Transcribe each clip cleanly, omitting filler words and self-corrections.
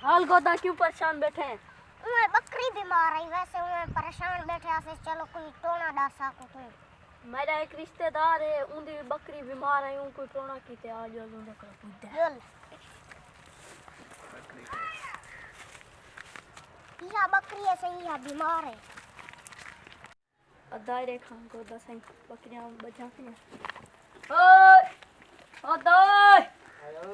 हाल गोदा क्यों परेशान बैठे हैं? उन्हें बकरी बीमार है, वैसे उन्हें परेशान बैठे आसे चलो कोई टोना डासा को कोई। मेरा एक रिश्तेदार है, उनकी बकरी बीमार है, उनको टोना की ते आ जाओ उन्हें कर पूछ दे। यह बकरी है सही है बीमार है। अदायरे खान को दसाई बकरियां बचा के ओए अदाय हेलो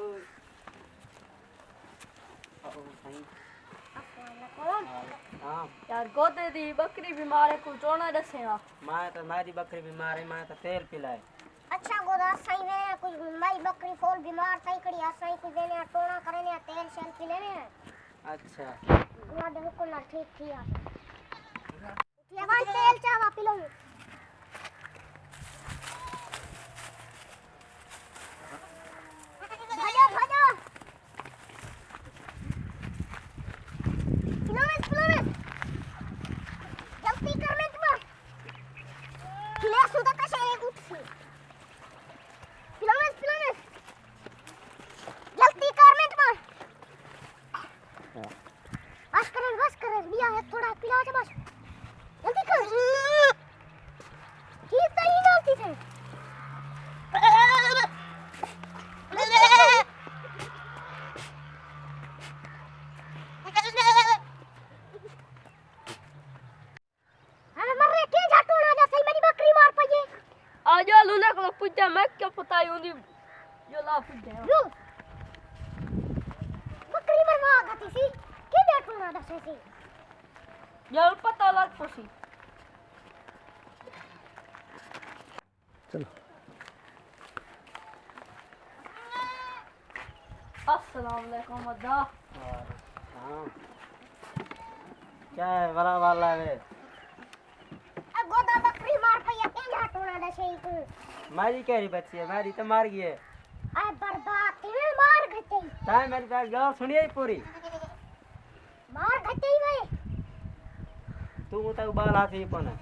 हां यार गोदे दी बकरी बीमार है, को टोना दसेगा। मैं तो मेरी बकरी बीमार है, मैं तो तेल पिलाए। अच्छा गोदा सही में कुछ माई बकरी फोल बीमार सही कड़ी सही कुछ देने टोना करने तेल शेल पी लेने। अच्छा ना देखो को ना ठीक किया ये वाला तेल चावा पी लो। भाजो भाजो किलोमीटर जल्दी कर में तुम किले सुधा का शे उठ से किलोमीटर जल्दी कर में तुम बस कर बिया है थोड़ा पिला जा बस जल्दी कर ठीक तो ही डालती थे आ जाओ लूना को पूछ मैं क्या पता है उन्हें जो ला पूछ दे लो बकरी मरवा गती सी के बैठो ना दसे सी यार पता लग पोसी। चलो अस्सलाम वालेकुम अदा। हां क्या है बड़ा वाला है? गोदा बकरी मार पई के झाटोना दसे को मेरी कैरी बच्ची है, मेरी तो मार गई है। आ बर्बाद तेरे मार गई ताई मेरी बात गाल सुनिए पूरी। मार गई भाई तू तो बाल हाथी पने